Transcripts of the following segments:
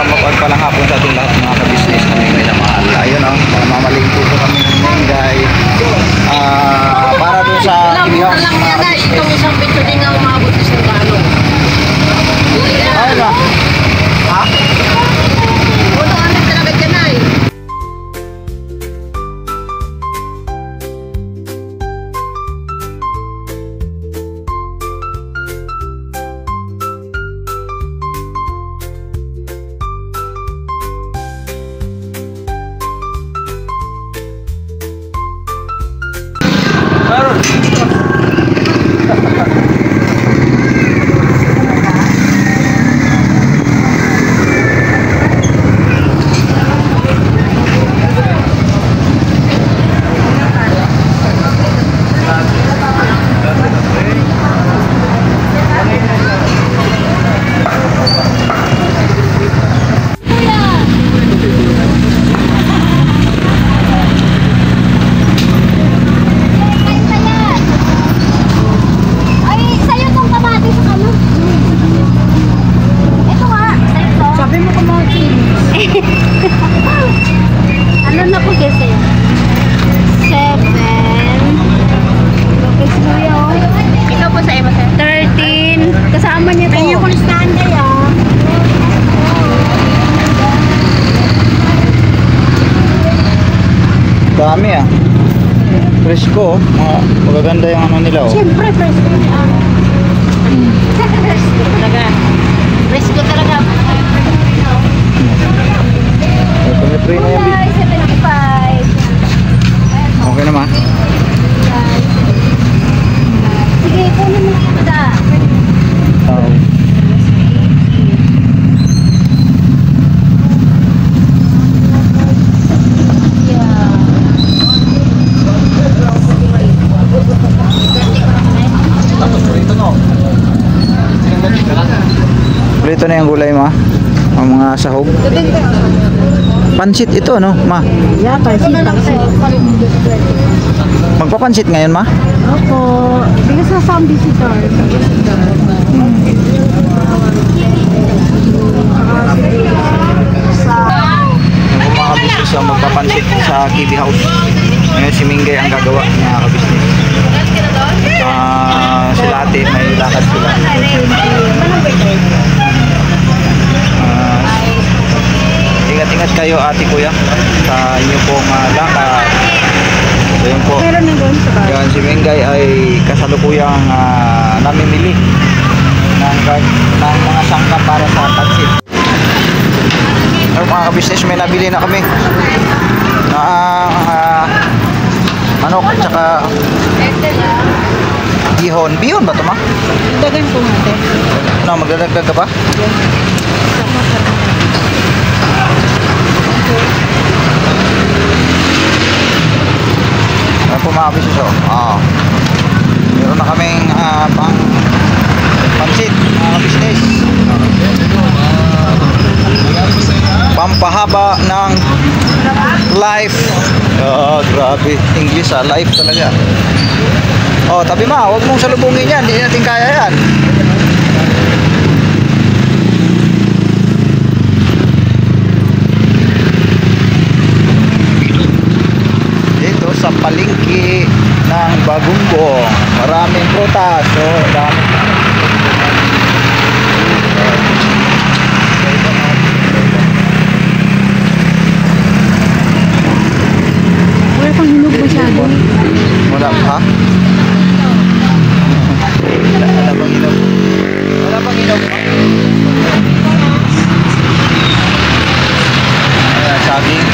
Mapagpalang hapon sa ating lahat mga ka-business na may minamahal. Ayun ang mamamalingko po kami ng Mengay para doon sa TV House mga ka-business. Itong isang pito din nga umabot sa Sarbano. Ayun na. Ha? Ano talaga dyan ay? Ano na po kasi? 7. Lopez Luyo. Ikaw po sa iba sir? 13. Kasama niya po. Kanya kung standard Dami Fresco. Magaganda yung ano nila Siyempre, fresco niya. Fresco talaga. Fresco talaga. Pag-free na yan. 75. Okay naman. Sige, kunin mo yung da. Ito na yung gulay ma. Ang mga sahog. Pansit ito no, ma? Yeah, pansit. Magpapansit ngayon ma? Opo. Because na some visitor. Yung mga kabisnes ang magpapansit sa TV House. Ngayon si Mengay ang gagawa ng mga kabisnes. Sila ate, may lakad sila. Ingat-ingat kayo ate kuya sa inyo pong lakad. So yun po. Yan, si Mengay ay kasalukuyang namimili ng mga sangkap para sa pansit. Mga ka-business, may nabili na kami na manok at saka bihon. Bihon ba ito ma? Dagan po natin. No, magdadagdag ka ba? Ano po mga business meron na kaming pang pansit mga business. Pampahaba ng life. Grabe, English life talaga. Tabi ma, huwag mong salubungin yan, hindi natin kaya yan. prutas. So, dami. Wala pang hinog masyado. Wala pa? Wala pang inom. Wala pang inom. Ayan, saging.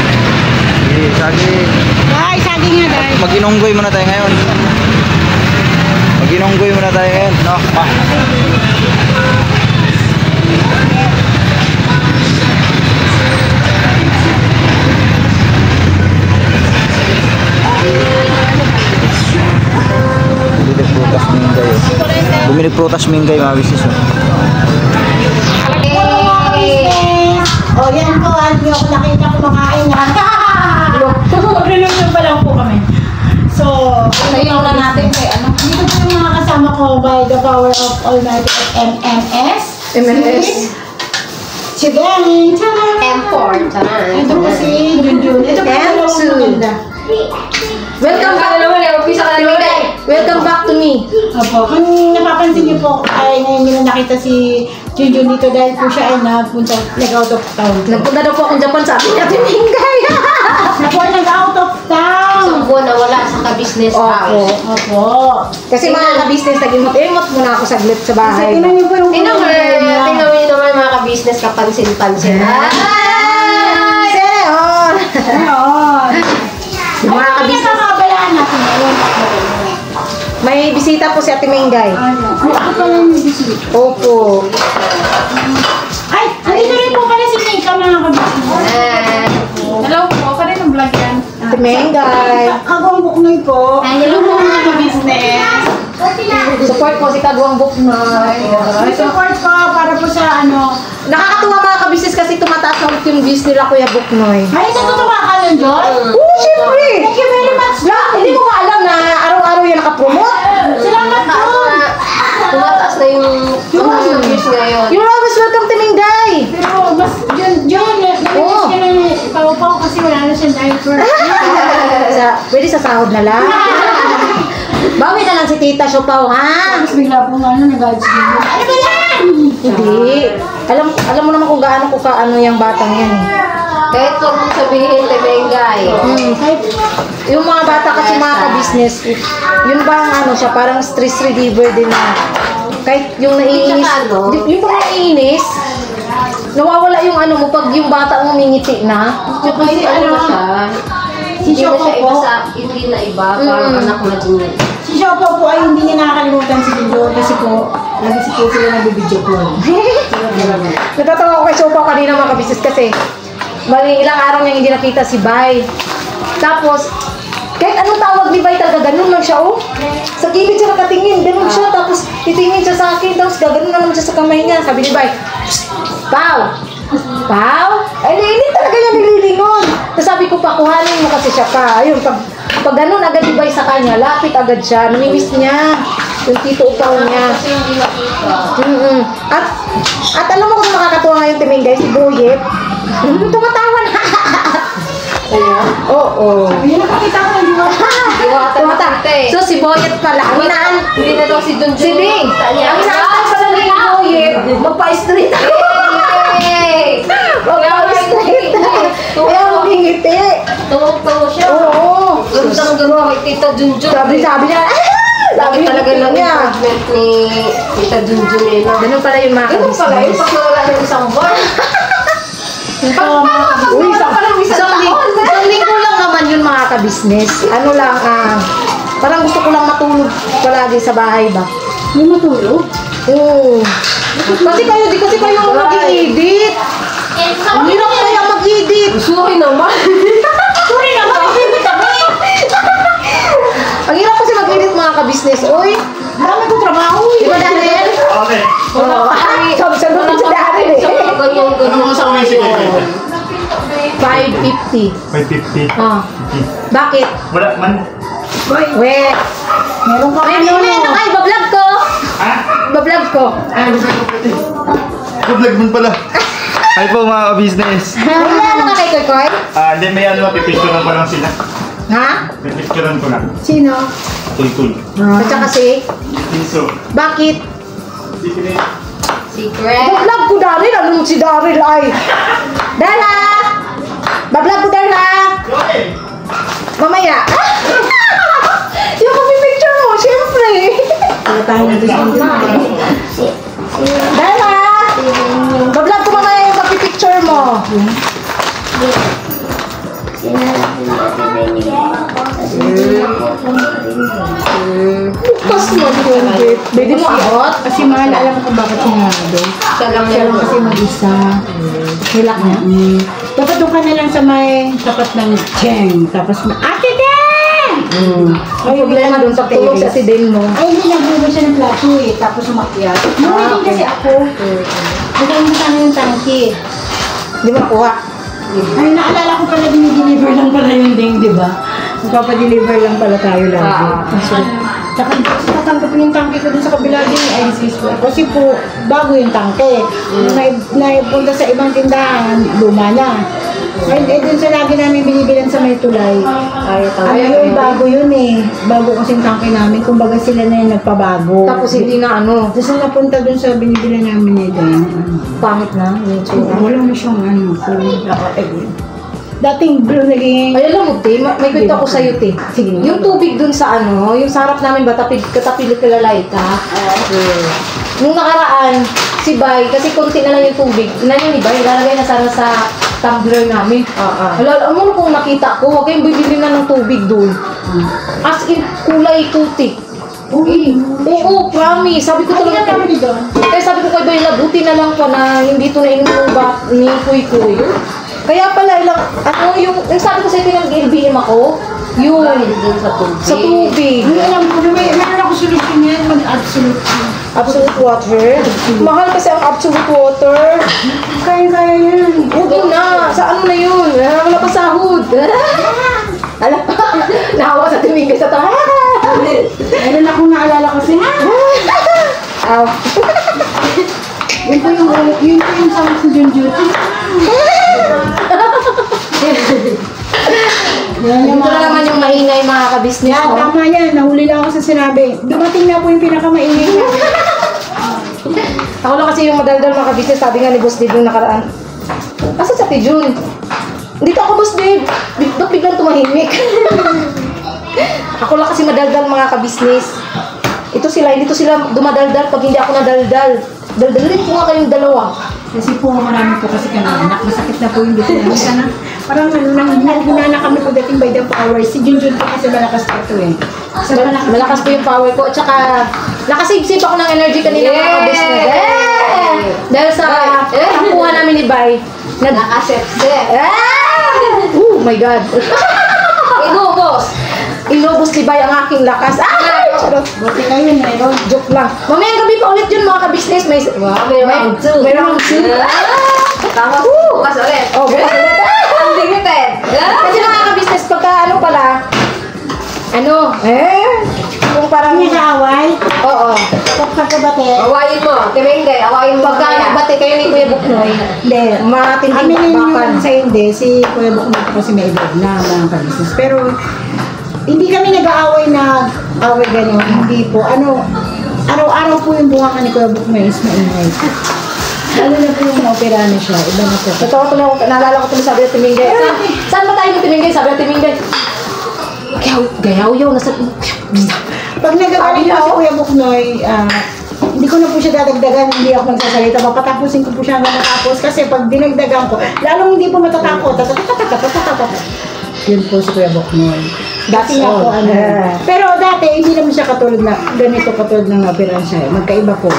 Okay, saging. Ay, saging nga dahil. Mag-inunggoy muna tayo ngayon. Mag-inunggoy muna tayo ngayon. No? Bumili prutas minggay mga bisis. Oh, yan po. Hindi ako nakita kumakain yan. Maglulunod pa lang po kami. So, Sayaw na natin kay ano. dito po yung mga kasama ko by the power of Almighty MMS. MMS. Si Benny. M4. Ito po si Junjun. Ito po yung M2. maganda. Welcome back naman eh. Umpisa ka na naman. Welcome back to me. Opo. Kung napapansin niyo po, ay ngayon niyo nakita si Junjun dito dahil po siya ay nag-out of town. Nagpunta daw po akong Japan, sabi niya, Timingay. Siya po ay nag-out of town. Isang buwan na wala sa ka-business house. Opo. Kasi mga ka-business, nag-imot-imot muna ako saglit sa Kasi bahay. tingnan niyo po yung Tingnan mo yun naman mga ka-business, kapansin-pansin. Ay! Seon! Ayun. Mga Ano ka-business. nakakabalaan natin ngayon? May bisita po si Ate Mingay. Ano? Ay, ako pala yung bisita. Opo. Ay, nandito rin po pala si Nika, mga kabisita. Hello po, pa rin ang vlog yan. Ate Mingay. Kagawang buknoy po. Hello po mga business. Support po si Kagawang Buknoy. May support po para po sa ano. Nakakatuwa mga kabisnes kasi tumataas na ulit yung views nila Kuya Buknoy. Ay, natutuwa ka nun, John? Oo, syempre! Thank you very much. Hindi mo ba alam na araw-araw yan nakapromote? Salamat po. Tumataas na yung mga views ngayon. You're always welcome to Mingay! Pero mas, John, namiss ka na ipaw-paw kasi wala na siyang diaper. Pwede sa sahod na lang. Bawi na lang si Tita Siopaw, ha? Tapos bigla po nga nag-ads din. Ano ba yan? Hindi. Alam mo naman kung gaano ko kaano yung batang yan. Kahit huwag mong sabihin, Temengay. Yung mga bata kasi mga ka-business, yun ba ang ano siya, parang stress reliever din na. Kahit yung naiinis, yung pag naiinis, nawawala yung ano mo pag yung bata mo mingiti na. Kasi ano siya, si Siopaw po. hindi na iba, parang anak na din. Si Siopaw po ay hindi niya nakakalimutan si Junjun kasi po, lagi si po sila nag-video call. Natatawa ko kay Siopaw kanina mga ka-business kasi bali ilang araw niyang hindi nakita si Bay. Tapos, kahit anong tawag ni Bay talaga, ganun lang siya, oh. Sa gilid siya nakatingin, ganun siya. Tapos, titingin siya sa akin, tapos gaganon na naman siya sa kamay niya. Sabi ni Bay, Pao! Pao? Ay, nainit talaga niya nililingon. Tapos sabi ko, pakuhanin mo kasi siya pa. Ayun, pag ganun agad ni Bay sa kanya, lapit agad siya. Namimiss niya. Yung tito upaw niya. At alam mo kung nakakatuwa ngayon, Timingay, si Boyet. Tumatawa na. Oo. Ayun, nakakita ko yung Tumatawa. So, si Boyet pala. Hindi na daw si Junjun. Si Bing. Ang inaantay pala ni Boyet. Magpa-street ako. Magpa-street. Kaya magingiti. Tawag-tawa siya. Oo. Gandang-ganda kay Tita Junjun. Sabi niya. Lagi talaga lang improvement ni Tita Junjun eh. Ganun pala yung mga Ganun pala yun. Pag nawala ng isang bar. Uy, isang linggo lang naman yun mga ka-business. Ano lang, parang gusto ko lang matulog palagi sa bahay ba? May matulog? Oo. Kasi kayo mag-i-edit. Ang hirap kaya mag-edit. Sorry naman. Sorry naman, hindi kami. Ang hirap kasi mag-edit mga ka-business. Uy, Marami ko trabaho. di ba Daniel? Okay. Oo. Sabi si Daniel eh. Ano sa amin sige? 550. 550. Ah. Bakit? Wala man. Weh. Meron ka Ay, bablog ko. Ha? Bablog ko. Vlog mo pala. Hi po mga ka-business. Wala ano ka kay Koy? Hindi may ano, pipicturean ko lang sila. Ha? Pipicturean ko lang. Sino? Tulkul. At saka si... Pinso. Bakit? Secret. Secret. Bablog ko Daryl. Ano si Daryl ay? Dara! Bablog ko Daryl ha? Mamaya. Yung picture mo, syempre. Tayo na doon. Dara! Bablog ko mamaya yung picture mo. Bukas mo yun, babe. Pwede mo abot? Kasi mahal, alam ko bakit sinado. Siya lang Siya lang yan. kasi mag-isa. Hilak niya. Dapat doon ka na lang sa may tapat ng Cheng. Tapos, Ate Den! May problema doon sa tulog sa asidin mo. Ay, hindi nagbubo siya ng plato eh. Tapos umakyat. Hindi kasi ako. Bigay mo sana yung tangki. Hindi mo nakuha. Ay, naalala ko pala, dinideliver lang pala yung ding, di ba? Magpapadeliver lang pala tayo lagi. So, tsaka tatanggap yung tangke ko dun sa kabila din, ay sis. Kasi po, bago yung tangke. Naipunta sa ibang tindahan, luma na. Ay, dun sa lagi namin binibilan sa may tulay. Ay, bago yun eh. Bago kasing tangke namin. Kumbaga sila na yung nagpabago. Tapos hindi na ano, Tapos nung napunta dun sa binibilan namin nito, pangit na. Yung tsura. wala na siyang ano. Dating blue naging... Ay, alam mo, te, may kwento ako sa'yo, te. Sige. Yung tubig dun sa ano, yung sarap namin ba, katapilit kalalay ka. Nung nakaraan, si Bay, kasi konti na lang yung tubig. Nanyan ni Bay, lalagay na sana sa tumbler namin. Alam mo kung nakita ko, huwag kayong bibili na ng tubig dun. As in, kulay putik. Oo, promise. Sabi ko talaga. Kaya sabi ko kay Bay, labuti na lang pa na hindi to nainom ni Kuy Kuy. Kaya pala ilang, ano yung sabi ko sa'yo pinag-LBM ako, yun, sa tubig. Hindi alam ko, meron ako solution yan, mag-absolute. Absolute water. Mahal kasi ang absolute water. Kaya yan. Huwag mo na. Sa ano na yun? Wala pa sahod. Alam pa. Nahawa sa tumingin sa tayo. Meron akong naalala kasi. Aw. Yun po yung sa Junjun. Ito na naman yung maingay mga kabisnes Yan, mo. tama yan. Nahuli lang ako sa sinabi. Dumating na po yung pinakamaingay na. Ako lang kasi yung madaldal mga kabisnes. Sabi nga ni Boss Dave yung nakaraan. Asa sa Tijun? Dito ako, Boss Dave. Ba't biglang tumahimik? Ako lang kasi madaldal mga kabisnes. Ito sila dumadaldal pag hindi ako nadaldal. Daldalin po nga kayong dalawa. Kasi po marami po kasi kami anak. Masakit na po yung dito namin. Sana parang hina na kami pagdating by the power. Si Junjun po kasi malakas pa ito eh. So, Malakas po yung power ko. At saka, nakasave-save ako ng energy kanina mga kabisnes. Dahil sa tampuhan namin ni Bay. Nakasep-sep. Oh my God. Inubos. Inubos ni Bay ang aking lakas. Charot. buti kayo meron. Joke lang. Mamayang gabi pa ulit yun mga kabisnes. May Round two. May round two. Tama. Bukas ulit. Oh, bukas ulit. Unlimited. Kasi mga kabisnes, pagka ano pala, kung parang, Hindi naaway. oo. Pagkakabate. Awayin mo. Timengay. Awayin mo. Pagka nagbate kayo ni Kuya Buknoy, Hindi. matinding Aminin bakbakan. nyo sa hindi, si Kuya Bukno po kasi may edad na mga kabisnes. Pero, hindi kami nag-aaway na away gano'n. Hindi po. Araw-araw po yung bunga ni Kuya Bukno is maingay. Lalo na po yung na-opera na siya. Iba na po. Totoo ko na, naalala ko tuloy sabi ng Timingay. Saan ba tayo ng Timingay? Sabi ng Timingay. Gayaw-yaw, nasa... Pag nagagaling po si Kuya Buknoy, hindi ko na po siya dadagdagan, hindi ako magsasalita. Papatapusin ko po siya hanggang matapos. Kasi pag dinagdagan ko, lalong hindi po matatapos. Yun po si Kuya Buknoy. Dati nga po, pero dati, hindi naman siya katulad na, ganito katulad ng operahan siya. Magkaiba po.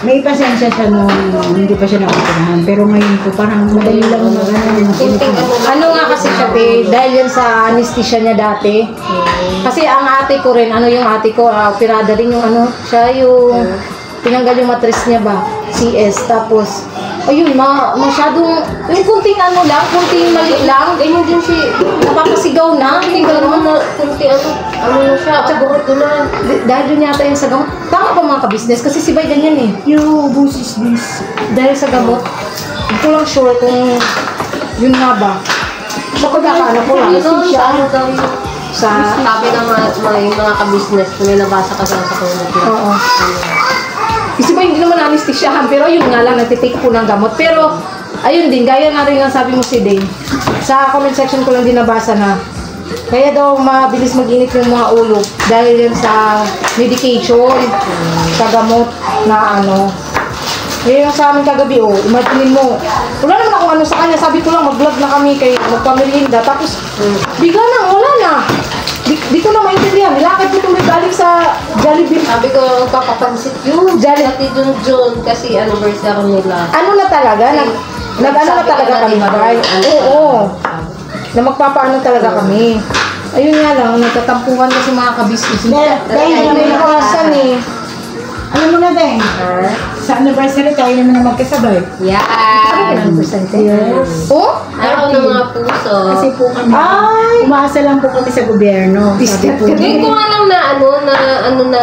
May pasensya siya nung hindi pa siya na-operahan. Pero ngayon po, parang madali lang Ano nga kasi siya, dahil yan sa anesthesia niya dati. Kasi ang ate ko rin, yung ate ko, operada rin yung siya yung tinanggal yung matris niya ba, CS, tapos, ayun, masyadong, yung kunting kunting mali lang, ganyan din si, napapasigaw na, hindi gano'n, kunting na siya, at saka na, dahil yun yata yung sa gamot. Tama pa mga kabisnes, kasi si Bay ganyan eh. Yung busis this. Dahil sa gamot, hindi ko lang sure kung yun nga ba. Sa pagkakaano ko lang. Sa... Sabi ng mga ka-business, may nabasa ka sa tulad niya. Oo. Kasi ba hindi naman anesthesiahan, pero yun nga lang, nagtitake po ng gamot. Pero, ayun din, gaya nga rin ang sabi mo si Dane. Sa comment section ko lang din nabasa na, kaya daw mabilis mag-init yung mga ulo dahil yan sa medication, sa gamot na ano. Ngayon sa amin kagabi, imagine mo, wala naman akong ano sa kanya, sabi ko lang mag-vlog na kami kay magpamerinda, tapos bigla na, wala na. Di ko na maintindihan, nilakad ko tuloy balik sa Jollibee. Sabi ko, papapansit yun. Ate Junjun, kasi anniversary nila. Ano na talaga? Nag-ano na talaga kami, Bay? Oo. Na magpapaano talaga kami. Ayun nga lang, nagtatampuhan kasi mga kabisnes. Dahil may nakawasan eh. Alam mo na din, sa anniversary tayo naman na magkasabay. Yeah. Yes. Oh? Araw ng mga puso. Kasi po kami, umaasa lang po kami sa gobyerno. Sabi po, Hindi ko nga lang na ano din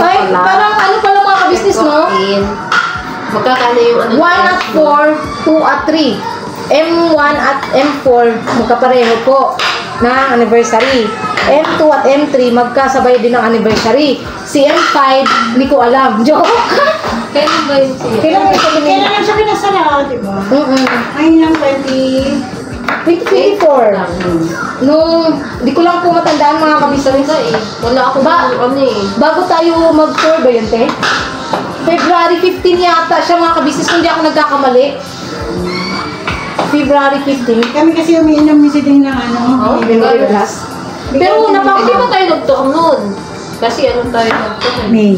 Ay, pala. parang ano pala mga kabisnes, no? Magkakano yung 1 at 4, 2 at 3. M1 at M4, magkapareho po na anniversary. M2 at M3, magkasabay din ng anniversary. Si M5, hindi ko alam. Joke! Kailan ba yun siya? kailan lang siya kinasala, di ba? Ay lang 2024. Nung, di ko lang po matandaan mga kabisnes. Wala ako Bago tayo mag-tour ba yun, te? February 15 yata siya mga kabisnes, kung di ako nagkakamali. February 15. Kami kasi umiinom ni Siding ng ano. February last. Pero Hindi napaka ba tayo nag-tour noon? Kasi ano tayo nag-tour? May.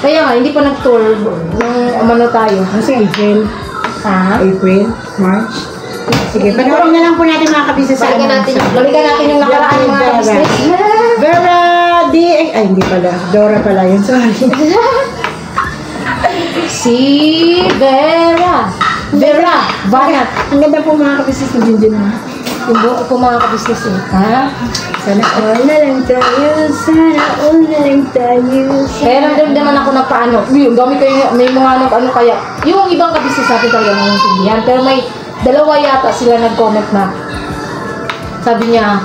Kaya nga, hindi pa nag-tour nung umano tayo. Kasi April. April, March. Sige, panoorin na lang po natin mga kabisa sa Balikan natin yung nakaraan mga kabisnes. Vera ay hindi pala. Dora pala yun, sorry. Si Vera Banat. Ang ganda po mga kabisnes na Junjun na. Yung buo po mga kabisnes eh. Sana all na lang tayo, sana all na lang tayo. Kaya lang naman ako nagpaano. Yung dami kayo, may mga ano kaya. Yung ibang kabisnes natin talaga nangyaintindihan. Pero may dalawa yata sila nag-comment na. Sabi niya,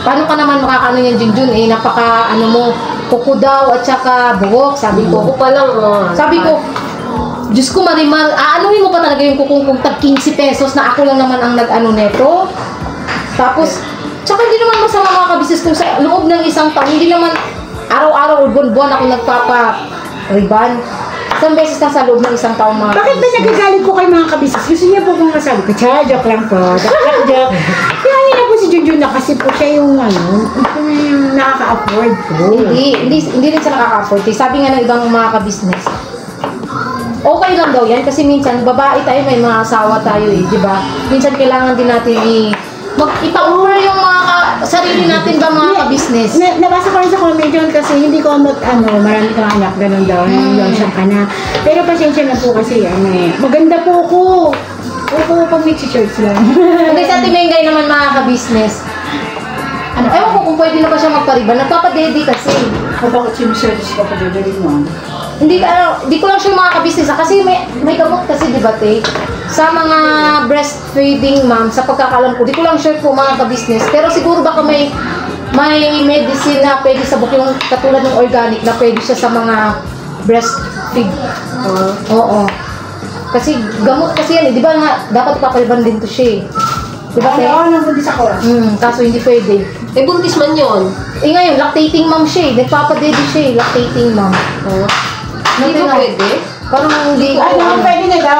paano ka naman makakano yan Junjun eh, napaka ano mo, kuko daw at saka buhok. Sabi ko, Kuko pa lang sabi ko, Diyos ko Marimar, aanuhin mo pa talaga yung kukong tag 15 pesos na ako lang naman ang nag-ano neto. Tapos, tsaka hindi naman masama mga kabisnes kung sa loob ng isang taon, hindi naman araw-araw o buwan-buwan ako nagpapa-riban. Isang beses na sa loob ng isang taon mga Bakit ba nagagalit ko kay mga kabisnes? Gusto niya po bang masabi ko? Joke lang po. Joke. Kaya niya po si Junjun na kasi po siya yung yung nakaka-afford po. Hindi rin siya nakaka-afford. Sabi nga ng ibang mga kabisnes, okay lang daw yan kasi minsan babae tayo, may mga asawa tayo eh, di ba? Minsan kailangan din natin ipa-over yung mga sarili natin ba mga ka-business. Nabasa ko rin sa comment yun kasi hindi ko marami kang anak, ganun daw, yung siyang ka na. Pero pasensya na po kasi, maganda po ako. Opo, pag may t-shirts lang. Hindi sa Timengay naman mga ka-business. Ewan ko kung pwede na ba siya magpariban. Nagpapadedi kasi. Bakit sinuservice ka pa dito mo? Hindi ko lang siya mga ka-business kasi may gamot kasi di ba te? Sa mga breastfeeding mom, sa pagkakalam ko, di ko lang sure po mga ka-business. Pero siguro baka may medicine na pwede sa buk yung katulad ng organic na pwede siya sa mga breastfeed. Oo. Kasi gamot kasi yan eh. Di ba nga, dapat papaliban din to siya eh. Di ba te? Nabuntis ako. Kaso hindi pwede. Eh, buntis man yun. Eh ngayon, lactating mom siya eh. Nagpapadedi siya eh, lactating mom. Hindi ba pwede? Parang hindi. Pwede na daw.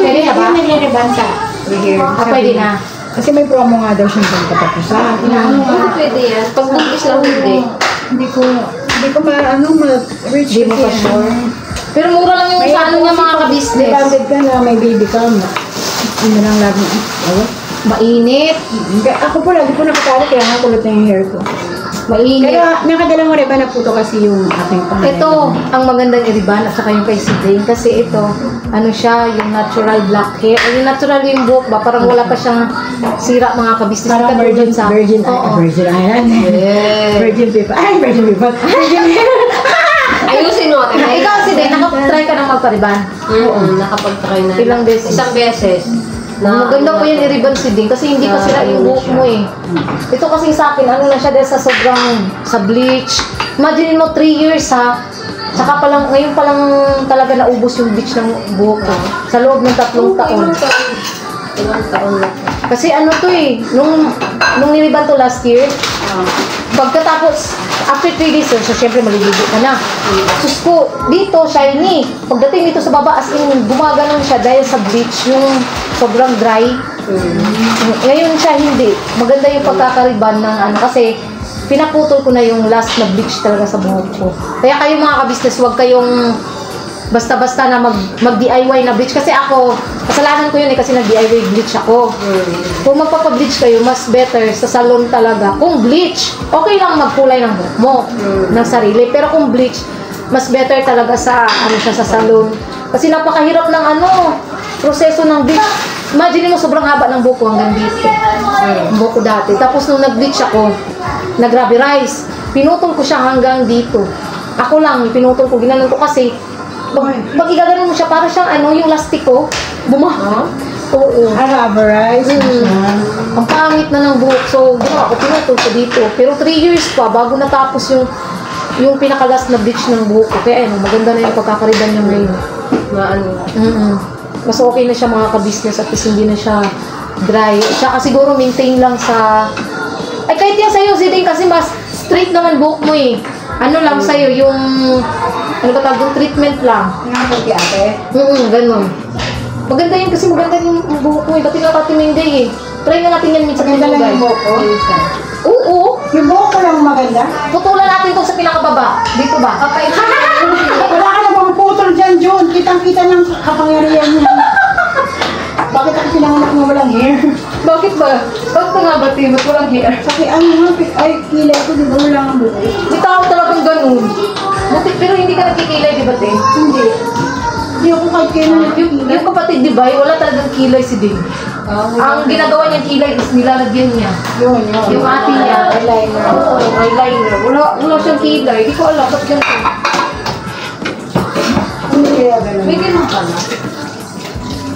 Pwede na ba? Hindi nagre-reban sa here. Pwede na. Kasi may promo nga daw siyang pagkatapusan. Hindi pwede yan. Pag buntis lang hindi. Hindi ko ma-reach. Hindi mo pa sure. Pero mura lang yung sa ano niya mga ka-business. Nabanded ka na, may baby ka na. Hindi lang lagi. Mainit. Ako po lagi po nakatali kaya nga kulot na yung hair ko. Mainit. Pero nakadalang riba na po to kasi yung aking pangalan. Ito, ang magandang iriban at saka yung kay Sidane. Kasi ito, ano siya, yung natural black hair. Yung natural yung buhok ba, parang wala pa siyang sira mga ka-business. Parang Katulad virgin island. Yeah. Virgin people. Ay, virgin people. Ayusin mo. Ikaw Sidane, nakapag-try ka na magpariban? Nakapag-try na. Ilang beses? Isang beses. Maganda po yan i-ribbon si Ding kasi hindi pa sila yung buhok mo eh. Ito kasi sa akin, ano na siya dahil sa sobrang, sa bleach. Imagine mo 3 years ha. Saka palang, ngayon palang talaga naubos yung bleach ng buhok ko. Sa loob ng 3 taon. Ilang taon na. Kasi ano to eh, nung niriban to last year, pagkatapos, after 3 days, so syempre maliligo ka na. Sus ko, dito, shiny. Pagdating dito sa baba, as in, gumaganon siya dahil sa bleach, yung sobrang dry. Ngayon siya hindi. Maganda yung pagkakariban ng ano, kasi pinaputol ko na yung last na bleach talaga sa buhok ko. Kaya kayo mga ka-business, huwag kayong basta-basta na mag-DIY na bleach. Kasi ako, kasalanan ko yun eh kasi nag-DIY bleach ako. Kung magpapa-bleach kayo, mas better sa salon talaga. Kung bleach, okay lang magkulay ng buhok mo, ng sarili. Pero kung bleach, mas better talaga sa, ano siya, sa salon. Kasi napakahirap ng ano, proseso ng bleach. Imagine mo, sobrang haba ng buhok ko hanggang dito. Ang buhok ko dati. Tapos nung nag-bleach ako, nag-rubber-rice. Pinutol ko siya hanggang dito. Ako lang, pinutol ko, ginanon ko kasi pag igaganon mo siya, para siyang ano, yung lastiko, bumaha. Oo. Rubberized. Ang pangit na ng buhok. So, ginawa ko, pinutol ko dito. Pero 3 years pa, bago natapos yung pinakalas na bleach ng buhok ko. Kaya ano, maganda na yung pagkakariban niya ngayon. Maano. Mas okay na siya mga ka-business at least hindi na siya dry. Tsaka siguro maintain lang sa... Ay, kahit yan sa'yo, Zidane, kasi mas straight naman buhok mo eh. Ano lang sa'yo, yung... Ano ba tawag, yung treatment lang. Nga kay ate. Ganun. Maganda yun kasi maganda yung buhok mo eh. Ba't tinatatin mo yung day eh? Try nga natin yan minsan Maganda lang yung buhok ko. Oo. Yung buhok ko lang maganda. Putulan natin itong sa pinakababa. Dito ba? Okay. Wala ka namang putol dyan, June. Kitang-kita ng kapangyarihan niya. Bakit ako pinanganak na walang hair? Bakit ba? Bakit ka nga ba, Tim? Ba't walang hair? Kasi ano nga, ay kilay ko, di ba wala nga buhok? Di tao talagang ganun. Pero hindi ka nagkikilay, di ba, Tim? Hindi. Hindi ako kahit kayo na Yung kapatid, di ba? Wala talagang kilay si Ding. Ang ginagawa niyang kilay is nilalagyan niya. Yun. Yung ate niya. Eyeliner. Oo, eyeliner. Wala siyang kilay. Di ko alam. Ba't ganun? Hindi kaya ganun. May ganun ka na.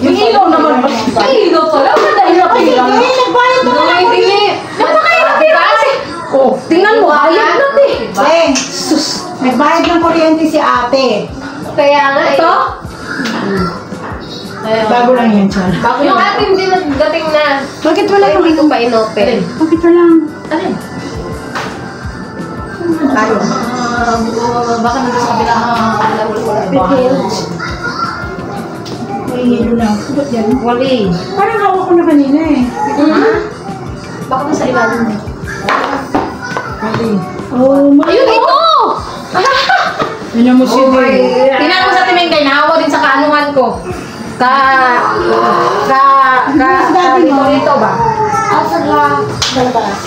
Yung ilaw naman. May ilaw pala. Ang nahirap ilaw. Ay, nagbayad na Ay, hindi. Napakahirap kasi. Oh, tingnan mo. Hayat natin. Eh, sus. Nagbayad ng kuryente si ate. Kaya nga Ito? Bago lang yan, Char. Yung atin din nagdating na. Bakit wala Kaya kang hindi ko pa inopen. Bakit wala? Alin? Tayo. Baka nandun sa kabila. May hilo lang. Ba't yan? Wali. Parang hawak ko na kanina eh. Baka nasa ilalim niya. Oh, Ayun, ito! Yan mo si Dave. Tingnan mo sa Timengay, nahawa din sa kaanuhan ko. Dito ba? Asa ka? Balabas.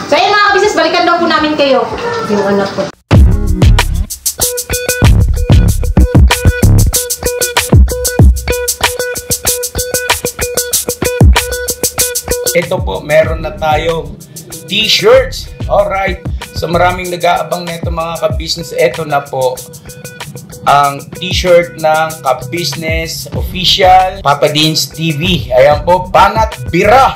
So ayun mga kabisnes, balikan daw po namin kayo. Yung anak ko. Ito po, meron na tayong t-shirts. Alright. So maraming nag-aabang nito mga ka-business. Ito na po ang t-shirt ng ka-business official Papa Dean's TV. Ayan po, Banat Bira.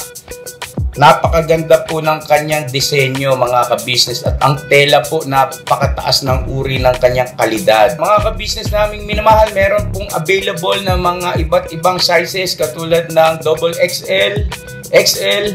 Napakaganda po ng kanyang disenyo mga ka-business at ang tela po napakataas ng uri ng kanyang kalidad. Mga ka-business naming minamahal, meron pong available na mga iba't ibang sizes katulad ng XXL, XL,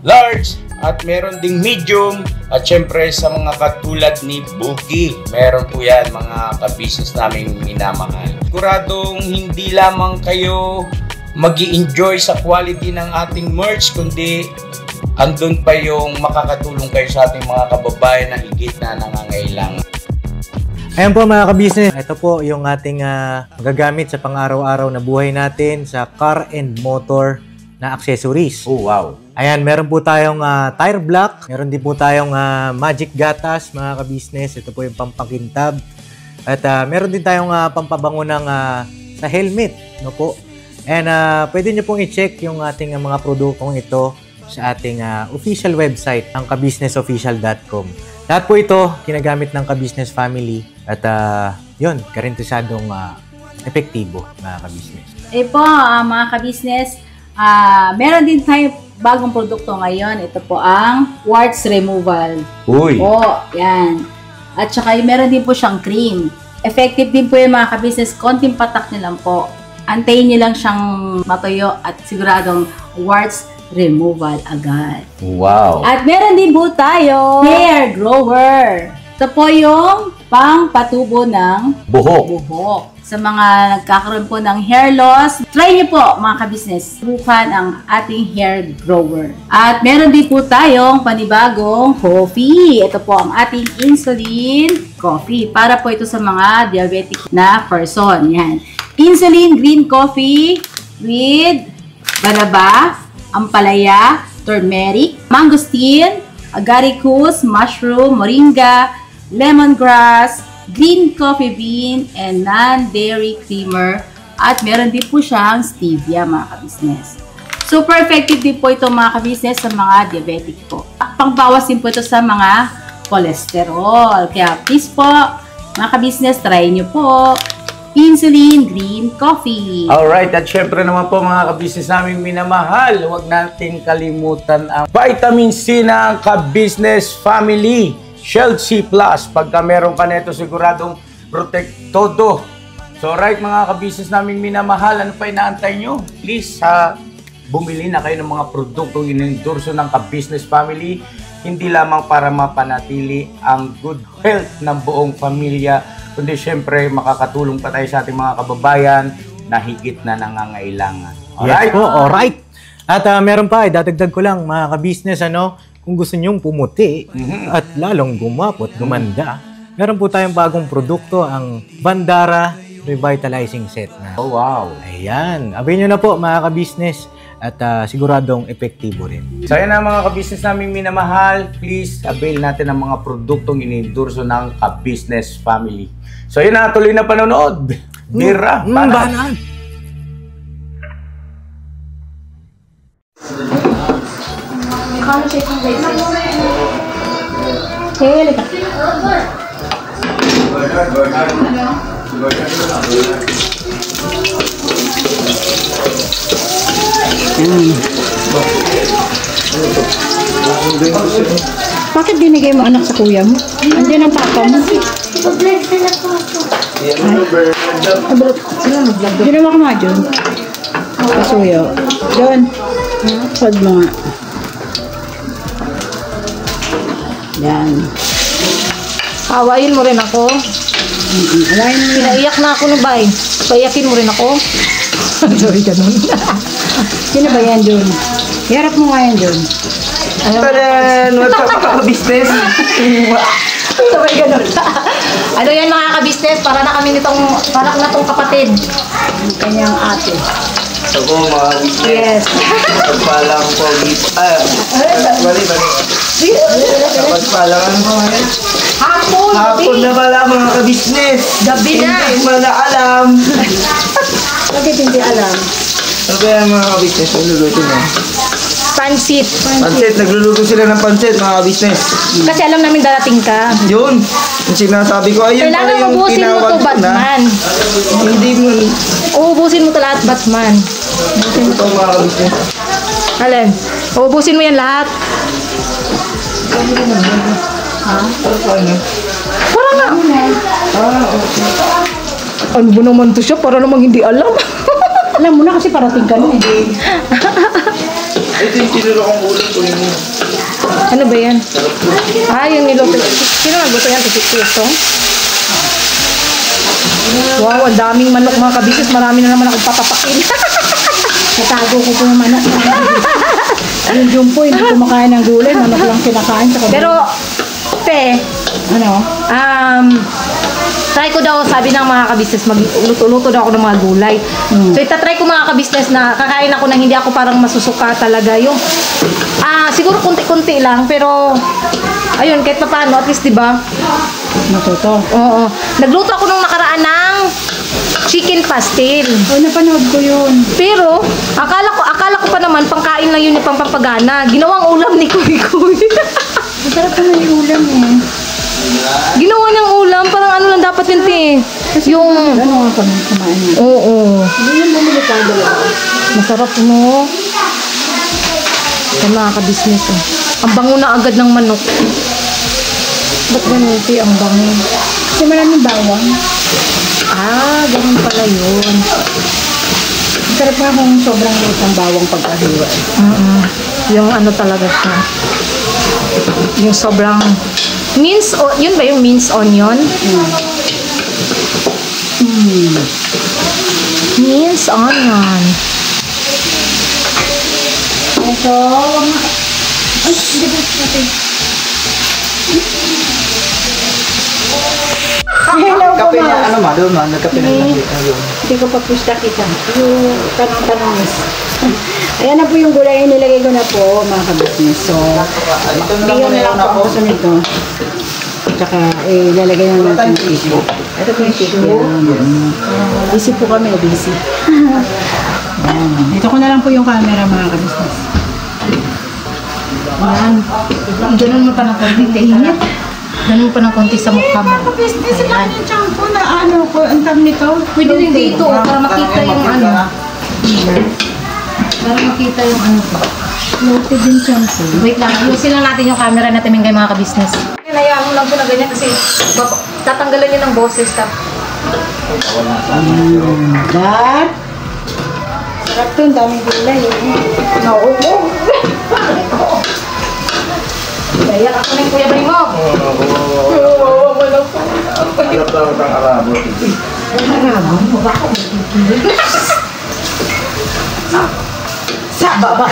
large, at meron ding medium at syempre sa mga katulad ni Buki. Meron po yan mga ka-business naming minamahal. Siguradong hindi lamang kayo mag-i-enjoy sa quality ng ating merch kundi andun pa yung makakatulong kayo sa ating mga kababayan na higit na nangangailangan. Ayan po mga ka-business, ito po yung ating magagamit sa pang-araw-araw na buhay natin sa car and motor na accessories. Oh, wow. Ayan, meron po tayong tire block, meron din po tayong magic gatas mga ka-business. Ito po yung pampakintab. At meron din tayong pampabango ng sa helmet, no po. And pwede nyo pong i-check yung ating mga produktong ito sa ating official website, ang kabusinessofficial.com. Lahat po ito ginagamit ng ka-business family at yun, karintisadong epektibo mga ka-business. po, mga ka-business, meron din tayo bagong produkto ngayon. Ito po ang warts removal. Uy! Po, yan. At saka meron din po siyang cream. Effective din po yung mga ka-business. Konting patak nyo lang po. Antayin nyo lang siyang matuyo at siguradong warts removal agad. Wow! At meron din po tayo hair grower. Ito po yung pang-patubo ng buhok. Sa mga nagkakaroon po ng hair loss, try niyo po mga ka-business. Subukan ang ating hair grower. At meron din po tayong panibagong coffee. Ito po ang ating insulin coffee. Para po ito sa mga diabetic na person. Yan. Insulin green coffee with banaba, ampalaya, turmeric, mangosteen, agaricus, mushroom, moringa, lemongrass, green coffee bean, and non-dairy creamer. At meron din po siyang stevia mga ka-business. Super effective din po ito mga ka-business sa mga diabetic po. Pangbawas din po ito sa mga cholesterol. Kaya please po, mga ka-business, try nyo po. Insulin Green Coffee. Alright, at syempre naman po mga ka-business naming minamahal, huwag nating kalimutan ang vitamin C ng ka-business family. Shield C+. Pagka meron ka nito, siguradong protect todo. So right mga ka-business naming minamahal, ano pa inaantay nyo? Please, bumili na kayo ng mga produktong inendorso ng ka-business family. Hindi lamang para mapanatili ang good health ng buong pamilya, kundi syempre makakatulong pa tayo sa ating mga kababayan na higit na nangangailangan. Alright? Yes po, alright. At meron pa, dadagdag ko lang mga ka-business, kung gusto nyong pumuti at lalong gumapot, gumanda, meron po tayong bagong produkto, ang Bandara Revitalizing Set. Oh, wow. Ayan. Abay nyo na po mga ka-business at siguradong epektibo rin. So yan na mga ka-business naming minamahal, please avail natin ang mga produktong inendorso ng ka-business family. So yun na, tuloy na panonood. Mira, Banan! Bakit binigay mo anak sa kuya mo? Andiyan ang papa mo. Hindi naman ka mga dyan. Kasuyo. Doon. Pag mga. Yan. Awayin mo rin ako. Awayin mo yan. Pinaiyak na ako ng bay. Paiyakin mo rin ako. Sorry, ganun. Sino ba yan doon? Harap mo nga yan doon. Tadan! What's up mga ka-business? Sabay ganun. Ano yan mga ka-business? Para na kami nitong kapatid. Kanyang ate. Ako mga ka-business. Yes. Pagpalang po. Bali. Pagpalang mo. Hapon. Hapon na pala mga ka-business. Gabi na. Hindi mo na alam. Bakit hindi alam? Ano ba yan mga ka-business? Nagluluto na. Pansit. Pansit. Nagluluto sila ng pansit mga ka-business. Kasi alam namin darating ka. Yun. Yung sinasabi ko, ayun pala Kailangan yung ubusin mo tinawag to, ko na. Batman. Hindi mo. Uubusin mo to lahat, Batman. Ito mga ka-business. Alin? Uubusin mo yan lahat. Para nga. Ano ba naman to siya? Para namang hindi alam. Alam mo na kasi parating ka na eh. Ito yung tinuro kong ulam ko yun. Ano ba yan? Yung niluto. Sino nagluto yan? Tututong? Wow, ang daming manok mga kabisnes. Marami na naman akong papapakin. Natago ko po yung manok. Yung jumpo, hindi kumakain ng gulay. Manok lang kinakain sa kabila. Pero, te, Ano? try ko daw, sabi ng mga kabisnes, magluto-luto daw ako ng mga gulay. So, itatry ko mga kabisnes na kakain ako na hindi ako parang masusuka talaga. Yung, siguro kunti-kunti lang, pero, ayun, kahit pa paano, at least, di ba? Matuto. Oo. Nagluto ako nung nakaraan ng chicken pastel. Oh, napanood ko yun. Pero, akala ko pa naman, pangkain lang yun yung pampapagana. Ginawang ulam ni Kuy Kuy. Masarap na yung ulam eh. Ginawa niyang ulam, parang ano lang dapat yun, te. Yung, Ano nga kami kumain na? oo. Hindi yung bumili Masarap, no? Ito mga ka-business, oh. Ang bango na agad ng manok. Ba't ganun, Ti? Ang bango. Kasi maraming bawang. Ganun pala yun. Sarap nga kung sobrang liit ng bawang pagkahiwa. Yung ano talaga siya. Yung sobrang yun ba yung minced onion? Minced onion. Ito, ay, hindi ba natin? Hello po, Kape na, Mas. ano ma, doon ma, nagkape na Hindi. ayun. Hindi ko pa pusta kita. Yung tanong-tanong is. Ayan na po yung gulay. Nilagay ko na po, mga ka-business. So, Ito na lang bigyan na lang po ako nito. Tsaka, lalagay na natin yung tissue. Ito po yung tissue. Busy po kami, busy. Ito ko na lang po yung camera, mga ka-business. Yan. Ganun mo pa ng konti. Ganun pa ng konti sa mukha mo. Mga ka-business, sila yung shampoo na ano ko. Ang tam nito. Pwede rin dito, para makita yung ano. Para makita yung ano. Lote din shampoo. Wait lang, ayusin lang natin yung camera natin mga mga ka-business. Hinayaan mo lang po na ganyan kasi tatanggalan niya ng boses. Dad. Sarap to, ang daming gulay. Oo mo. Kaya ako na yung kuya bay mo. Oo, wala po. Sa baba,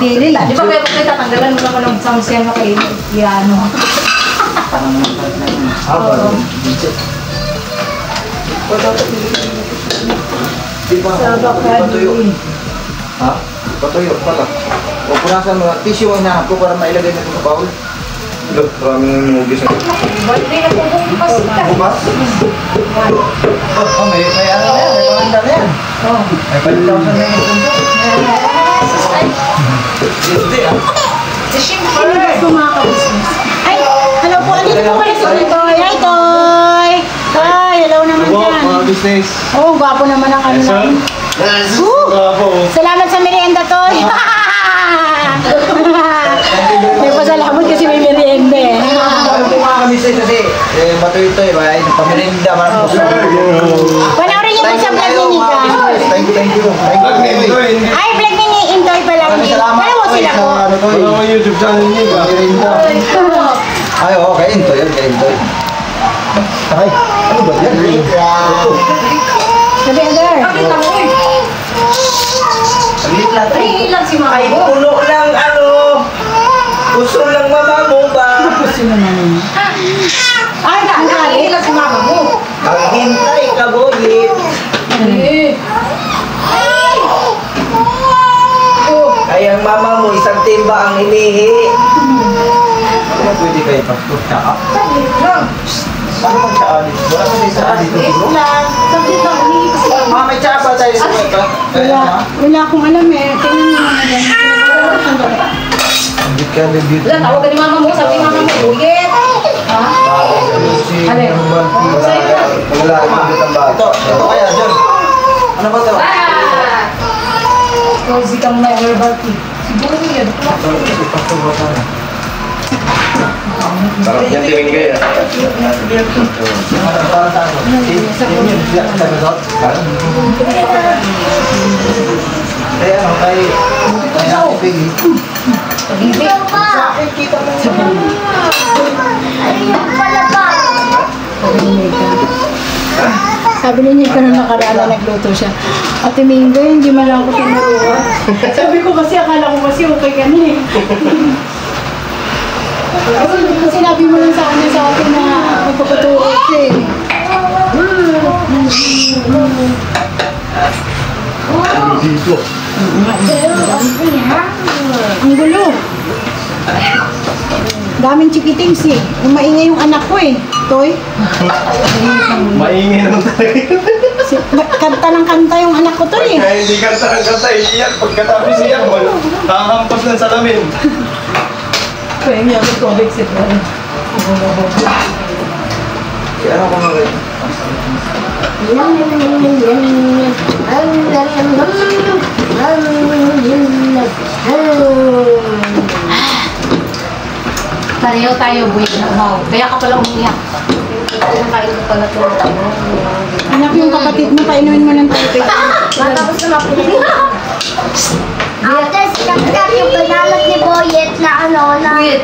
dili lang. Di ba kayo kayo tatanggalan mo naman ng samsyan na kayo piano? Patuyo. Ha? Patuyo pala. O punasan mo, tissue ang hinahanap ko para mailagay na ito sa bowl. Look, maraming hugis na. Hindi na po bukas ka. Bukas? Oh, may ano na yan, may panganda na yan. May 5,000 na yan. Hindi ah. Siyempre. Ito mga ka-business. Ay, hello po. Andito po pala si Toy. Hi, Toy. Hi, hello naman dyan. Business. Oh, gwapo naman ang ano namin. Salamat sa merienda, Toy. May pasalamat kasi may merienda eh. Ano po mga business kasi, patuyo ito eh, may pamirinda, marang puso. Panoorin niyo po sa vlog ni Nika. Thank you. Ay, vlog ni Intoy pala. Dalawa sila po. YouTube channel niyo ba? Ay, oo, kain to yun, kain to. Ay, ano ba yan? Sabi, Adar. Pakita mo eh. Salit lang. Ay, ilan si Mama Ay, mo? puno lang ano. Gusto lang mama mo ba? Sino naman? Ay, dahil ilan si Mama mo? Maghintay ka, Bogit. Ay, ang mama mo, isang timba ang hinihi. Ano pwede kayo pagkutaka? Ano pag sa alit? Wala pa sa alit. Sabi lang, hindi kasi Mga may tsaba tayo sa mga. Wala akong alam eh. Tingnan niyo naman yan. Hindi ka legit. wala, tawag ka ni Mama mo, sabi ni Mama mo, ulit. Ha? Alin? Wala, legit ang bata. Ito kaya, John. Ano ba ito? Cozy kang may herbal tea. Siguro yun. Sarap niya tingin kayo. Kaya ano, kay Ate Piggy. Pag-ibig. Sa akin, kita mo. Sabi ni Nika nung nakaraan na nagluto siya. Ate Mingo, hindi man lang ako tinuruan. Sabi ko kasi, akala ko kasi okay ka na eh. Kasi sinabi mo lang sa kanya sa akin na magpapaturo ka eh. Dito. Ang gulo. Daming chikitings eh. Maingay yung anak ko eh. Toy. Maingay naman talaga. Kanta ng kanta yung anak ko to eh. Kaya hindi kanta, iiyak. Pagkatapos iyak, hahampas ng salamin. Kaya nga ako tubig si Toy. Ano ko nga rin? Pareho tayo, buhay na umaw. Kaya ka pala umiyak. Kain mo pala ito. Anak yung kapatid mo, kainuin mo ng tubig. Matapos na mapunin. Ate, sikat yung banalat ni Boyet na ano, na... Buwit.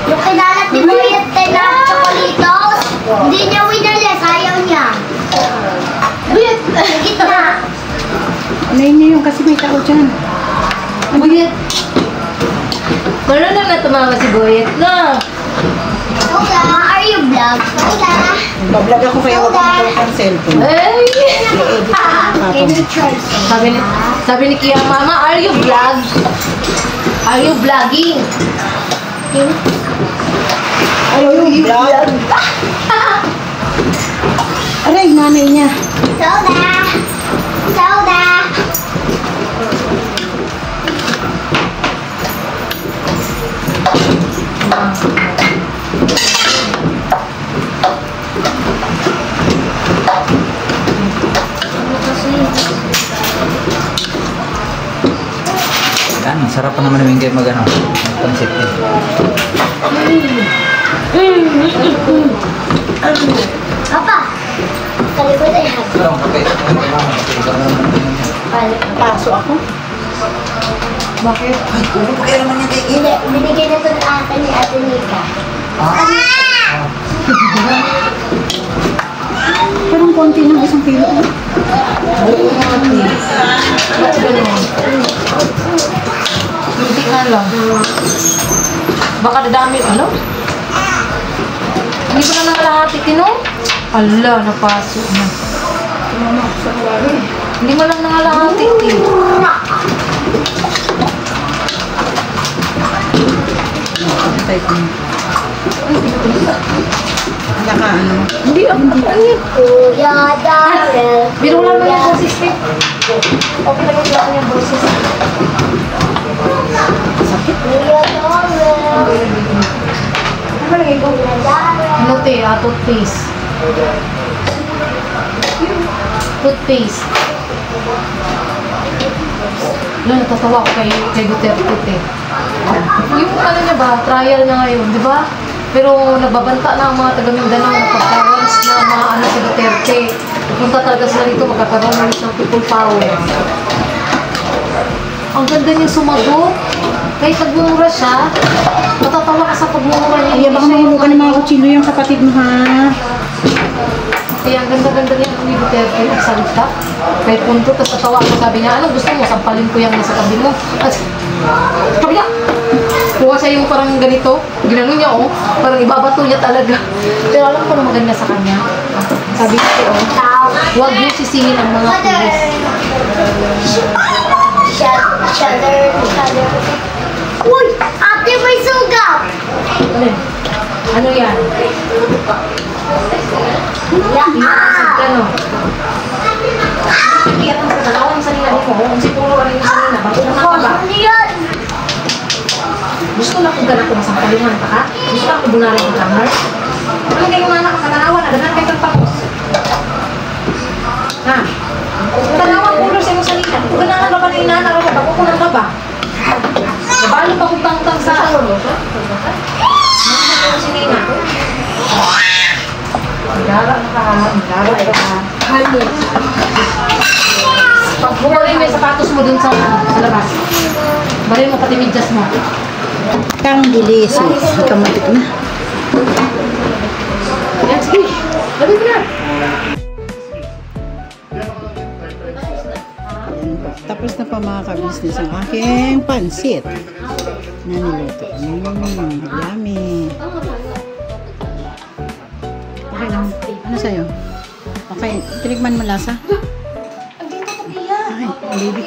Yung kinalat ni Boyet na chocolitos, hindi niya winalis, ayaw niya. Buwit. Higit na. Anayin niyo yung kasi may tao dyan. Buwit. Marunong na tumama si Boyet na. Lola, are you vlog? Lola. Bablog ako kayo, huwag kang magawag ng cellphone. Ay! Can you try some? Sabi ni Kia, Mama, are you vlog? Are you vlogging? Ayaw yung vlog. Aray, nanay niya. Soda. Soda. Yan, sarap pa naman namin kayo mag-ano. Concept eh. Papa. Kalibot ay hag. Ito, kape. Paso ako. Bakit? Hindi, binigay na ito ng akin ni Ate Nika. Parang konti ng 1 kilo. Ba't ganun? Hindi nga lang. Baka dadami, ano? Hindi ko na nangalahati, Tino? Ala, napaso na. Hindi mo lang nangalahati, Tino. Naka ano. Hindi, Kuya Darrell. biro lang na yung boses, Tino. Okay lang yung boses. Kuya Darrell. Ano ba lagi ko? Kuya Darrell. Ano, te? Toothpaste. Toothpaste. Natatawa ko kay Duterte, te. Yung ano niya ba, trial na ngayon, di ba? Pero nagbabanta na ang mga taga-Mindanao na pagka-once na maano si Duterte. Punta talaga sila dito, magkakaroon ulit ng people power. Ang ganda niya sumagot. Kahit nagbumura siya, matatawa ka sa pagmumura niya. Ay, baka mahulugan ng mga kutsilyo yung kapatid mo, ha? Kaya ang ganda-ganda niya ni Duterte, nagsalita. May punto, tapos natawa ko, sabi niya, anong gusto mo? Sampalin ko yung nasa tabi mo. At sabi niya, kuha siya yung parang ganito, ginano niya, oh, parang ibabato niya talaga. Pero alam ko na maganda sa kanya. Sabi niya, oh, huwag niyo sisihin ang mga pulis. Shudder. Uy! Ate, may sugat! Ano yan? Ano? Iyan ang katalawan sa nila mo, kung siguro ano yung sa nila, bago na ba? Ano yan? Gusto na kung ganito masampalingan ka ka? Gusto na kung bunarin ang kamar? Ano kayo nga nakakatanawan? Adanan kayo kang tapos. Ha? Tanawan ulo sa iyong salita. Kung ganahan ka ba na inanaw ka, pakukunan ka ba? Nabalo pa kung tangtang sa ano? Ano si Nina? Magara na ka. Magara na ka. Pag bumarin mo yung sapatos mo dun sa labas. Barin mo pati medyas mo. Kang dilis. Ikamutik na. Yan, sige. Labig na. Tapos na pa mga ka-business ang aking pansit na niluto. Yummy. Okay lang. Ano sa'yo? Okay. Tinikman mo lasa? Okay. Baby.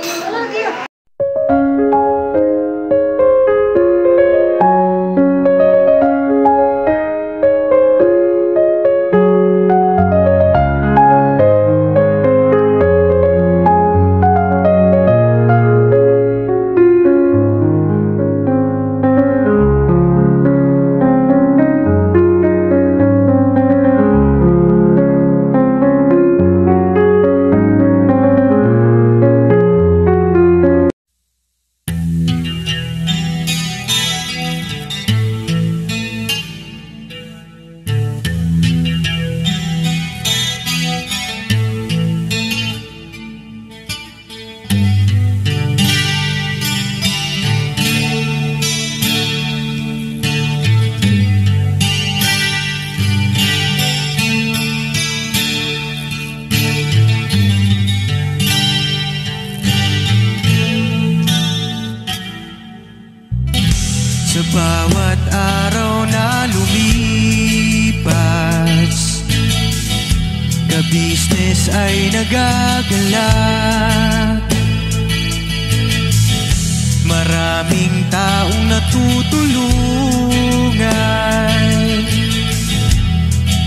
business ay nagagalak. Maraming taong natutulungan,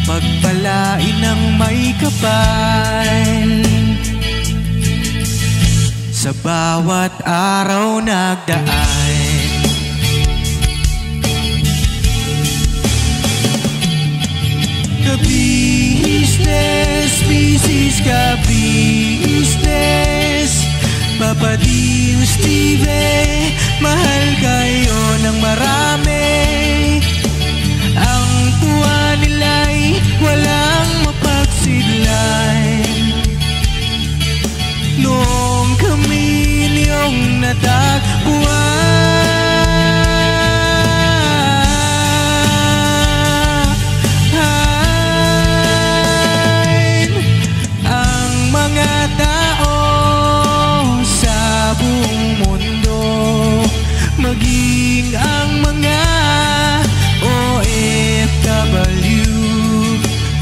pagpalain ng may kapal. Sa bawat araw nagdaan, ka-business, business ka-business, Papa Dio, Steve, mahal kayo ng marami. Ang tuwa nila'y walang mapagsidlan. Noong kami niyong natagpuan, ang mga tao sa buong mundo, maging ang mga OFW,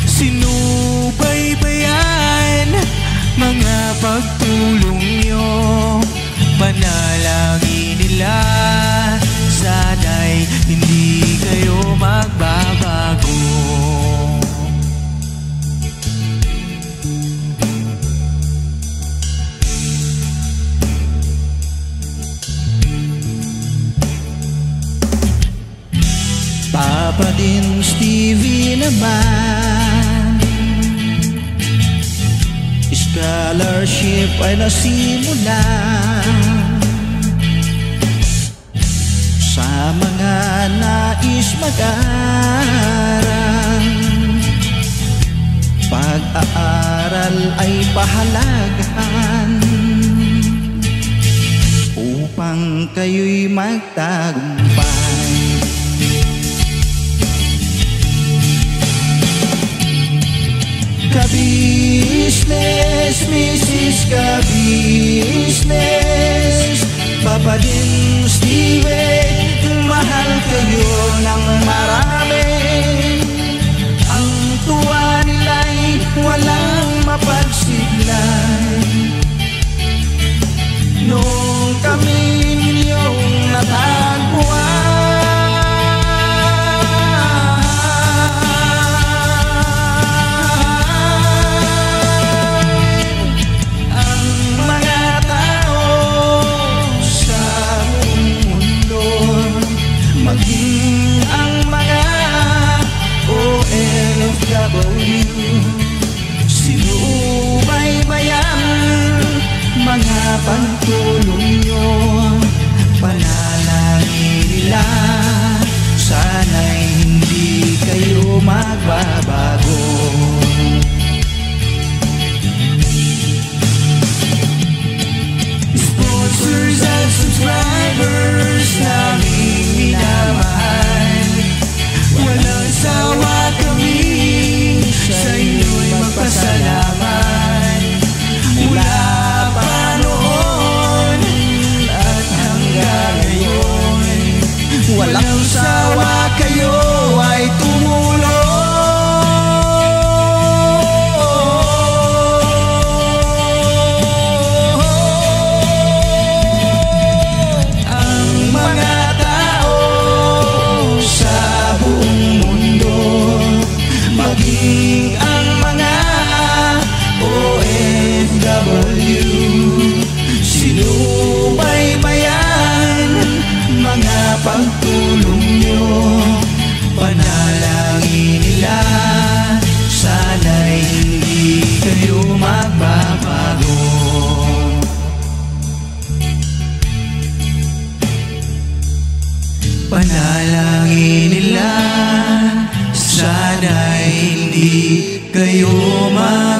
sinubaybayan mga pagtulong nyo. Panalangin nila, sana'y hindi kayo magbabago. Papa din Stevie naman, scholarship ay nasimula sa mga nais mag-aral. Pag-aaral ay pahalagahan upang kayo'y magtagumpay. Ka-business, Mrs. Ka-business, Papa din Steve, mahal kayo ng marami. Ang tuwa nila'y walang mapagsiglan. Noong kami ninyong natagpuan, maging ang mga OFW, sinubaybayan mga pagtulong nyo. Panalangin nila, sana'y hindi kayo magbabago. Sponsors and subscribers naming minamahal, walang sawa kami sa inyo'y magpasalamat. Mula pa noon at hanggang ngayon, walang sawa kayo ay tumulong. Maging ang mga OFW, sinubaybayan mga pagtulong nyo. Panalangin nila, sana'y hindi kayo magbabago. Panalangin nila, sana'y hindi kayo magbabago.